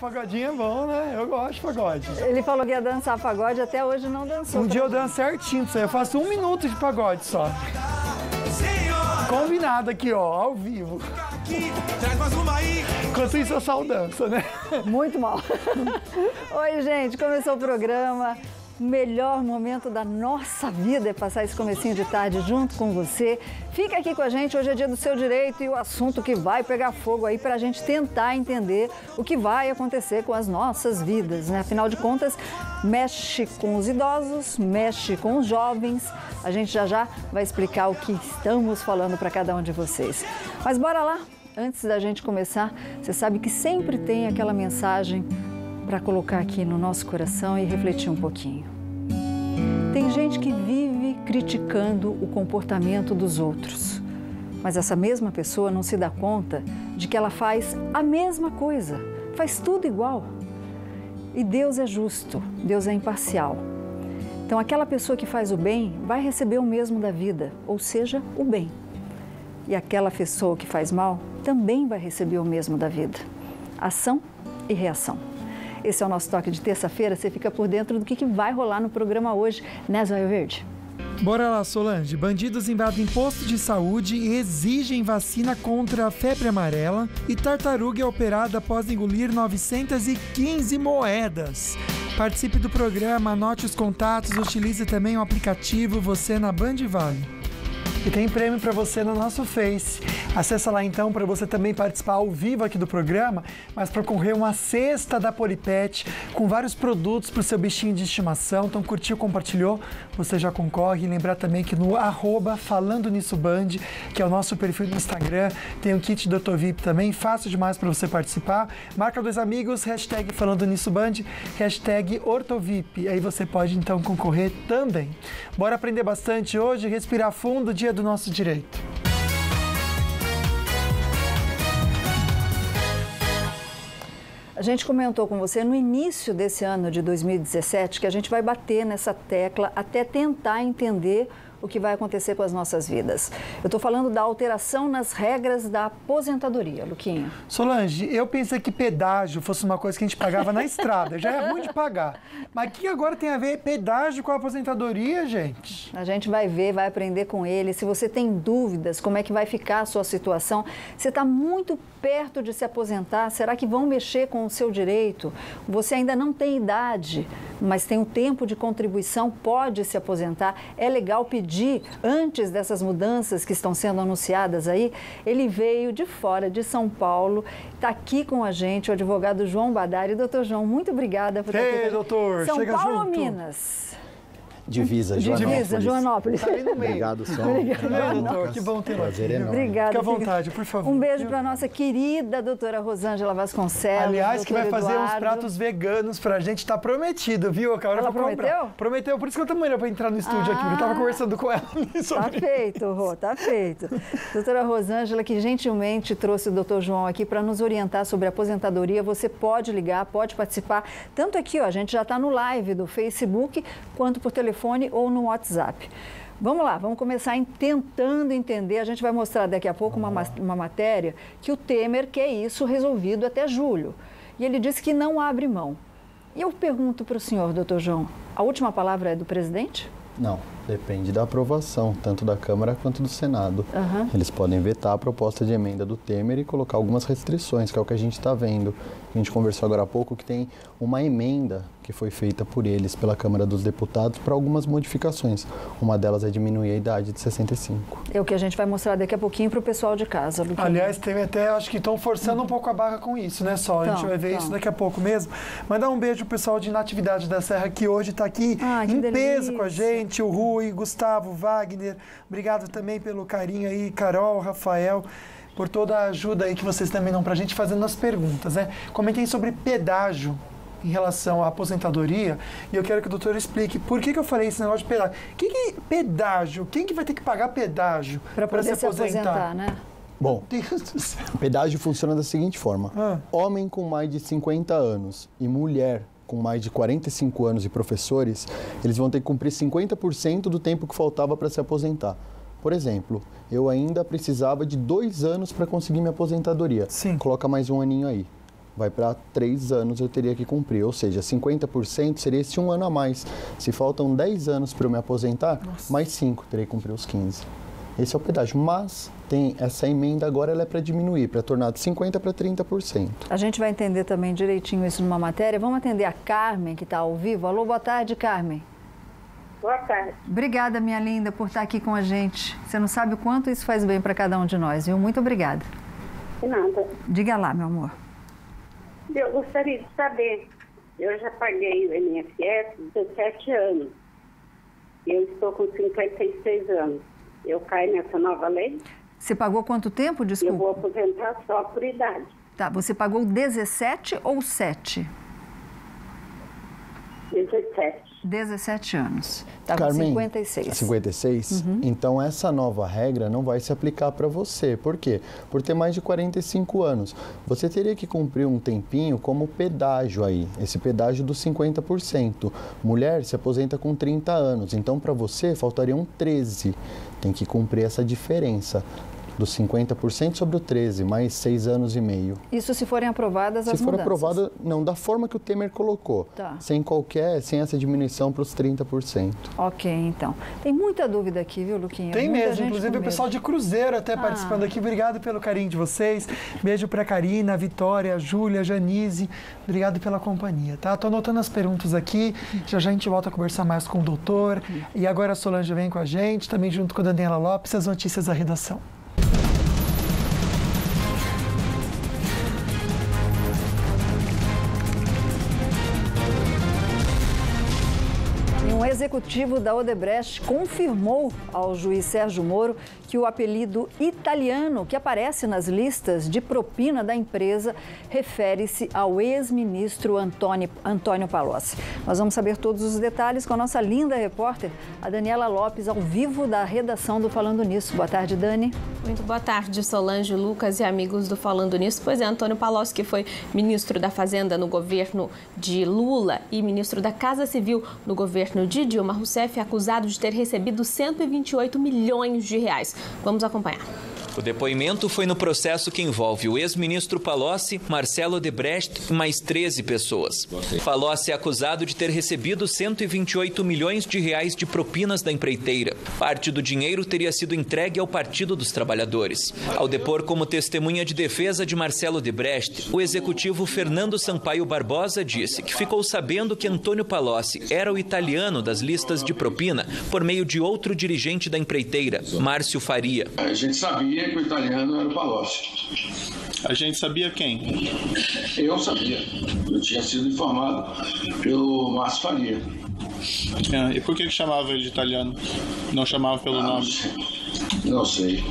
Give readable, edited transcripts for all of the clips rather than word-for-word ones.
Pagodinho é bom, né? Eu gosto de pagode. Ele falou que ia dançar pagode, até hoje não dançou. Um dia eu danço certinho, eu faço 1 minuto de pagode só. Combinado aqui, ó, ao vivo. Enquanto isso, eu só dança, né? Muito mal. Oi, gente, começou o programa. O melhor momento da nossa vida é passar esse comecinho de tarde junto com você. Fica aqui com a gente, hoje é dia do seu direito e o assunto que vai pegar fogo aí para a gente tentar entender o que vai acontecer com as nossas vidas, né? Afinal de contas, mexe com os idosos, mexe com os jovens. A gente já vai explicar o que estamos falando para cada um de vocês. Mas bora lá, antes da gente começar, você sabe que sempre tem aquela mensagem para colocar aqui no nosso coração e refletir um pouquinho. Tem gente que vive criticando o comportamento dos outros, mas essa mesma pessoa não se dá conta de que ela faz a mesma coisa, faz tudo igual. E Deus é justo, Deus é imparcial. Então aquela pessoa que faz o bem vai receber o mesmo da vida, ou seja, o bem. E aquela pessoa que faz mal também vai receber o mesmo da vida. Ação e reação. Esse é o nosso toque de terça-feira, você fica por dentro do que vai rolar no programa hoje, né, Zóio Verde? Bora lá, Solange. Bandidos invadem posto de saúde e exigem vacina contra a febre amarela e tartaruga é operada após engolir 915 moedas. Participe do programa, anote os contatos, utilize também o aplicativo Você na Band Vale. E tem prêmio para você no nosso Face. Acessa lá então para você também participar ao vivo aqui do programa, mas para concorrer uma cesta da Polipet com vários produtos para o seu bichinho de estimação. Então curtiu, compartilhou, você já concorre. E lembrar também que no @FalandoNissoBand, que é o nosso perfil do Instagram, tem o kit do Ortovip também, fácil demais para você participar. Marca 2 amigos, #FalandoNissoBand, #Ortovip. Aí você pode então concorrer também. Bora aprender bastante hoje, respirar fundo, dia do nosso direito. A gente comentou com você no início desse ano de 2017 que a gente vai bater nessa tecla até tentar entender o que vai acontecer com as nossas vidas. Eu estou falando da alteração nas regras da aposentadoria, Luquinha. Solange, eu pensei que pedágio fosse uma coisa que a gente pagava na estrada, já é ruim de pagar. Mas o que agora tem a ver pedágio com a aposentadoria, gente? A gente vai ver, vai aprender com ele. Se você tem dúvidas, como é que vai ficar a sua situação? Você está muito perto de se aposentar, será que vão mexer com o seu direito? Você ainda não tem idade, mas tem um tempo de contribuição, pode se aposentar. É legal pedir antes dessas mudanças que estão sendo anunciadas aí. Ele veio de fora, de São Paulo, está aqui com a gente, o advogado João Badari. Doutor João, muito obrigada por estar aqui. Ei, doutor, São chega Paulo ou junto. Minas? Divisa, Joanópolis. Tá ali no meio. Obrigado, Som. Doutor, que bom ter Prazer aqui. enorme. Obrigada. Fique à vontade, por favor. Um beijo para a nossa querida doutora Rosângela Vasconcelos. Aliás, que vai doutor fazer uns Eduardo. pratos veganos pra gente, tá prometido, viu? Ela prometeu? Prometeu, por isso que eu também era pra entrar no estúdio aqui, eu tava conversando com ela sobre Tá feito, Rô, tá feito. Doutora Rosângela, que gentilmente trouxe o doutor João aqui para nos orientar sobre a aposentadoria. Você pode ligar, pode participar, tanto aqui, ó, a gente já está no live do Facebook, quanto por telefone ou no WhatsApp. Vamos lá, vamos começar tentando entender. A gente vai mostrar daqui a pouco uma matéria que o Temer quer isso resolvido até julho. E ele disse que não abre mão. E eu pergunto para o senhor, doutor João, a última palavra é do presidente? Não, depende da aprovação, tanto da Câmara quanto do Senado. Uhum. Eles podem vetar a proposta de emenda do Temer e colocar algumas restrições, que é o que a gente está vendo. A gente conversou agora há pouco que tem uma emenda que foi feita por eles, pela Câmara dos Deputados, para algumas modificações. Uma delas é diminuir a idade de 65. É o que a gente vai mostrar daqui a pouquinho para o pessoal de casa. Luquinha. Aliás, tem até, acho que estão forçando um pouco a barra com isso, né, Sol? A gente vai ver isso daqui a pouco mesmo. Mandar um beijo pro pessoal de Natividade da Serra, que hoje está aqui em peso com a gente, o Rui, Gustavo, Wagner. Obrigado também pelo carinho aí, Carol, Rafael, por toda a ajuda aí que vocês também dão pra gente fazendo as perguntas, né? Comentem sobre pedágio em relação à aposentadoria, e eu quero que o doutor explique por que eu falei esse negócio de pedágio. O que é pedágio? Quem que vai ter que pagar pedágio para se aposentar, né? Bom, Deus do céu. o pedágio funciona da seguinte forma. Homem com mais de 50 anos e mulher com mais de 45 anos e professores, eles vão ter que cumprir 50% do tempo que faltava para se aposentar. Por exemplo, eu ainda precisava de 2 anos para conseguir minha aposentadoria. Sim. Coloca mais um aninho aí. Vai para 3 anos eu teria que cumprir, ou seja, 50% seria esse 1 ano a mais. Se faltam 10 anos para eu me aposentar, mais 5, terei que cumprir os 15. Esse é o pedágio, mas tem essa emenda agora, ela é para diminuir, para tornar de 50% para 30%. A gente vai entender também direitinho isso numa matéria. Vamos atender a Carmen, que está ao vivo. Alô, boa tarde, Carmen. Boa tarde. Obrigada, minha linda, por estar aqui com a gente. Você não sabe o quanto isso faz bem para cada um de nós, viu? Muito obrigada. De nada. Diga lá, meu amor. Eu gostaria de saber, eu já paguei o INSS 17 anos. Eu estou com 56 anos. Eu caio nessa nova lei? Você pagou quanto tempo, desculpa? Eu vou aposentar só por idade. Tá, você pagou 17 ou 7? 17. 17 anos. Tá com Carmen, 56. 56? Então essa nova regra não vai se aplicar para você. Por quê? Por ter mais de 45 anos. Você teria que cumprir um tempinho como pedágio aí, esse pedágio dos 50%. Mulher se aposenta com 30 anos, então para você faltariam 13. Tem que cumprir essa diferença dos 50% sobre o 13, mais 6 anos e meio. Isso se forem aprovadas as mudanças? Se for aprovada, não, da forma que o Temer colocou. Tá. Sem essa diminuição para os 30%. Ok, então. Tem muita dúvida aqui, viu, Luquinha? Tem muita mesmo, inclusive o pessoal de Cruzeiro até participando aqui. Obrigado pelo carinho de vocês. Beijo pra Karina, Vitória, Júlia, Janise. Obrigado pela companhia, tá? Tô anotando as perguntas aqui. Já a gente volta a conversar mais com o doutor. E agora a Solange vem com a gente, também junto com a Daniela Lopes, as notícias da redação. Um executivo da Odebrecht confirmou ao juiz Sérgio Moro que o apelido italiano que aparece nas listas de propina da empresa refere-se ao ex-ministro Antônio Palocci. Nós vamos saber todos os detalhes com a nossa linda repórter, a Daniela Lopes, ao vivo da redação do Falando Nisso. Boa tarde, Dani. Muito boa tarde, Solange, Lucas e amigos do Falando Nisso. Pois é, Antônio Palocci, que foi ministro da Fazenda no governo de Lula e ministro da Casa Civil no governo de Dilma Rousseff, é acusado de ter recebido 128 milhões de reais. Vamos acompanhar. O depoimento foi no processo que envolve o ex-ministro Palocci, Marcelo Odebrecht e mais 13 pessoas. Palocci é acusado de ter recebido 128 milhões de reais de propinas da empreiteira. Parte do dinheiro teria sido entregue ao Partido dos Trabalhadores. Ao depor como testemunha de defesa de Marcelo Odebrecht, o executivo Fernando Sampaio Barbosa disse que ficou sabendo que Antônio Palocci era o italiano das listas de propina por meio de outro dirigente da empreiteira, Márcio Faria. A gente sabia que o italiano era o Palocci. A gente sabia quem? Eu sabia. Eu tinha sido informado pelo Márcio Faria. E por que chamava ele de italiano? Não chamava pelo nome? Não sei.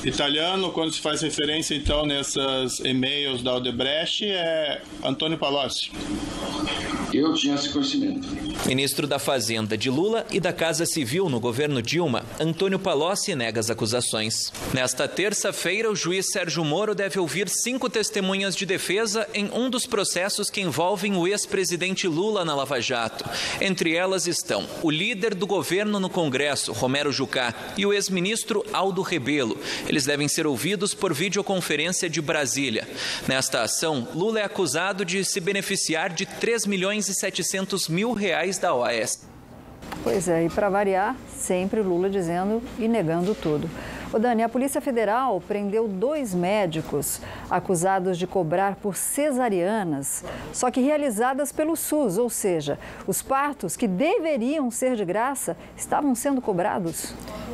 Italiano, quando se faz referência, então, nessas e-mails da Odebrecht, é Antônio Palocci. Eu tinha esse conhecimento. Ministro da Fazenda de Lula e da Casa Civil no governo Dilma, Antônio Palocci nega as acusações. Nesta terça-feira, o juiz Sérgio Moro deve ouvir 5 testemunhas de defesa em um dos processos que envolvem o ex-presidente Lula na Lava Jato. Entre elas estão o líder do governo no Congresso, Romero Jucá, e o ex-ministro Aldo Rebelo. Eles devem ser ouvidos por videoconferência de Brasília. Nesta ação, Lula é acusado de se beneficiar de 3 milhões e 700 mil reais da OAS. Pois é, e para variar, sempre Lula dizendo e negando tudo. Ô Dani, a Polícia Federal prendeu 2 médicos acusados de cobrar por cesarianas, só que realizadas pelo SUS, ou seja, os partos que deveriam ser de graça estavam sendo cobrados.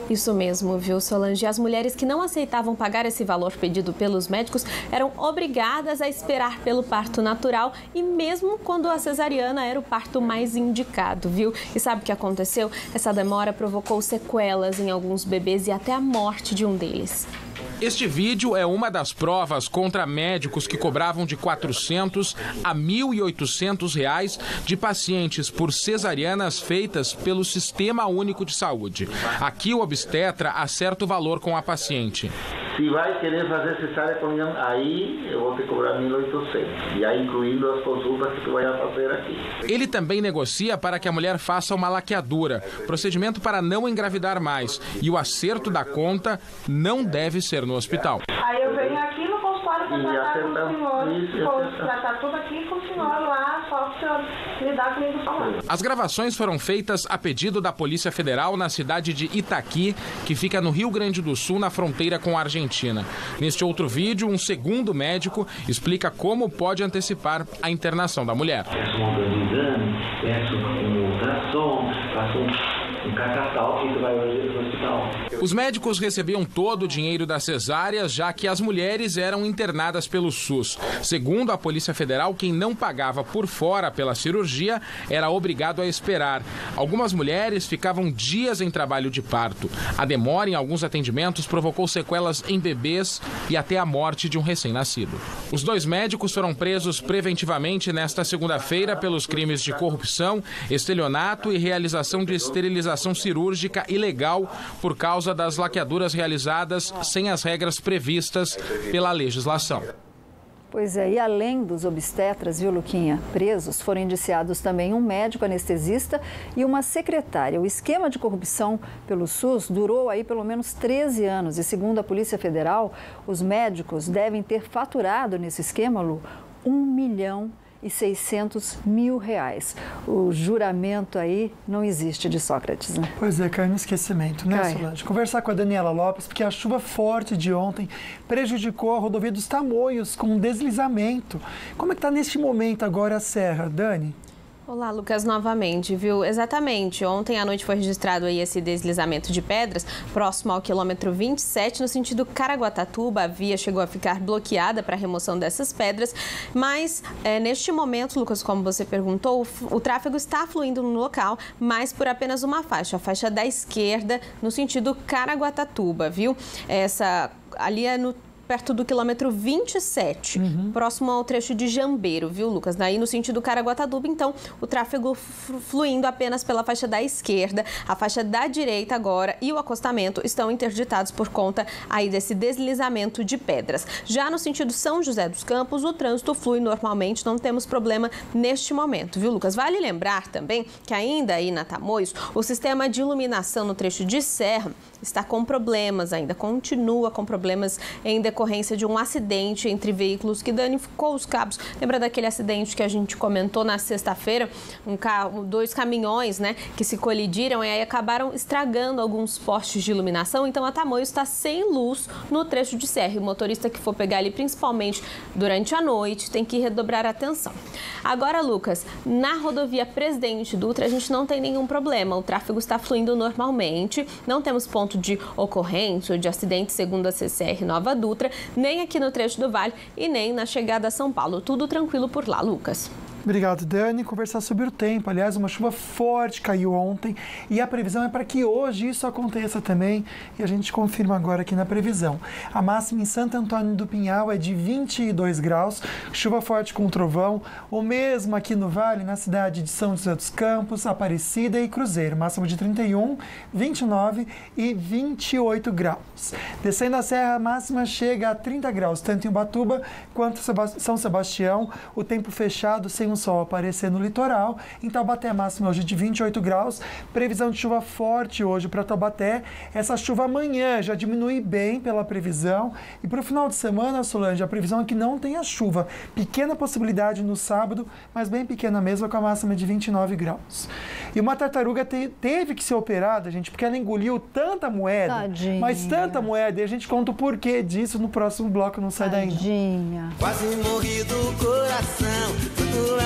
Isso mesmo, viu, Solange? As mulheres que não aceitavam pagar esse valor pedido pelos médicos eram obrigadas a esperar pelo parto natural e mesmo quando a cesariana era o parto mais indicado, viu? E sabe o que aconteceu? Essa demora provocou sequelas em alguns bebês e até a morte de um deles. Este vídeo é uma das provas contra médicos que cobravam de R$ 400 a R$ 1.800 de pacientes por cesarianas feitas pelo Sistema Único de Saúde. Aqui o obstetra acerta o valor com a paciente. Se vai querer fazer cesárea com minha, aí eu vou ter que cobrar 1.800, e aí incluindo as consultas que tu vai fazer aqui. Ele também negocia para que a mulher faça uma laqueadura, procedimento para não engravidar mais, e o acerto da conta não deve ser no hospital. Aí eu venho aqui no consultório para tratar com o senhor, tratar tudo aqui com o senhor lá, só o senhor lidar comigo falando. As gravações foram feitas a pedido da Polícia Federal na cidade de Itaqui, que fica no Rio Grande do Sul, na fronteira com a Argentina. Neste outro vídeo, um segundo médico explica como pode antecipar a internação da mulher. Peço um montão de exame, peço um ultrassom, faço um cacatal que vai hoje no hospital. Os médicos recebiam todo o dinheiro das cesáreas, já que as mulheres eram internadas pelo SUS. Segundo a Polícia Federal, quem não pagava por fora pela cirurgia era obrigado a esperar. Algumas mulheres ficavam dias em trabalho de parto. A demora em alguns atendimentos provocou sequelas em bebês e até a morte de um recém-nascido. Os 2 médicos foram presos preventivamente nesta segunda-feira pelos crimes de corrupção, estelionato e realização de esterilização cirúrgica ilegal por causa das laqueaduras realizadas sem as regras previstas pela legislação. Pois é, e além dos obstetras, viu, Luquinha, presos, foram indiciados também um médico anestesista e uma secretária. O esquema de corrupção pelo SUS durou aí pelo menos 13 anos e, segundo a Polícia Federal, os médicos devem ter faturado nesse esquema, Lu, R$1.600.000. O juramento aí não existe de Sócrates, né? Pois é, caiu no esquecimento, né, Solange? Conversar com a Daniela Lopes, porque a chuva forte de ontem prejudicou a rodovia dos Tamoios com um deslizamento. Como é que está neste momento agora a serra, Dani? Olá, Lucas, novamente, viu? Exatamente. Ontem à noite foi registrado aí esse deslizamento de pedras próximo ao quilômetro 27, no sentido Caraguatatuba. A via chegou a ficar bloqueada para a remoção dessas pedras, mas neste momento, Lucas, como você perguntou, o tráfego está fluindo no local, mas por apenas uma faixa, a faixa da esquerda, no sentido Caraguatatuba, viu? Essa ali é perto do quilômetro 27, próximo ao trecho de Jambeiro, viu, Lucas? Daí no sentido Caraguatatuba, então, o tráfego fluindo apenas pela faixa da esquerda, a faixa da direita agora e o acostamento estão interditados por conta aí desse deslizamento de pedras. Já no sentido São José dos Campos, o trânsito flui normalmente, não temos problema neste momento, viu, Lucas? Vale lembrar também que ainda aí na Tamoios, o sistema de iluminação no trecho de serra está com problemas ainda, continua com problemas em decorrência de um acidente entre veículos que danificou os cabos. Lembra daquele acidente que a gente comentou na sexta-feira? 2 caminhões, né, que se colidiram e aí acabaram estragando alguns postes de iluminação. Então a Tamoios está sem luz no trecho de serra. O motorista que for pegar ali, principalmente durante a noite, tem que redobrar a atenção. Agora, Lucas, na rodovia Presidente Dutra a gente não tem nenhum problema. O tráfego está fluindo normalmente, não temos ponto de ocorrência ou de acidente, segundo a CCR Nova Dutra, nem aqui no trecho do Vale e nem na chegada a São Paulo. Tudo tranquilo por lá, Lucas. Obrigado, Dani. Conversar sobre o tempo. Aliás, uma chuva forte caiu ontem e a previsão é para que hoje isso aconteça também e a gente confirma agora aqui na previsão. A máxima em Santo Antônio do Pinhal é de 22 graus, chuva forte com trovão, o mesmo aqui no Vale, na cidade de São José dos Campos, Aparecida e Cruzeiro, máximo de 31, 29 e 28 graus. Descendo a serra, a máxima chega a 30 graus, tanto em Ubatuba quanto São Sebastião, o tempo fechado sem o sol aparecer no litoral. Em Taubaté, máxima hoje de 28 graus. Previsão de chuva forte hoje para Taubaté. Essa chuva amanhã já diminui bem pela previsão. E para o final de semana, Solange, a previsão é que não tenha chuva. Pequena possibilidade no sábado, mas bem pequena mesmo, com a máxima de 29 graus. E uma tartaruga teve que ser operada, gente, porque ela engoliu tanta moeda. Tadinha. Mas tanta moeda. E a gente conta o porquê disso no próximo bloco. Não sai daí. Tadinha. Quase morri do coração.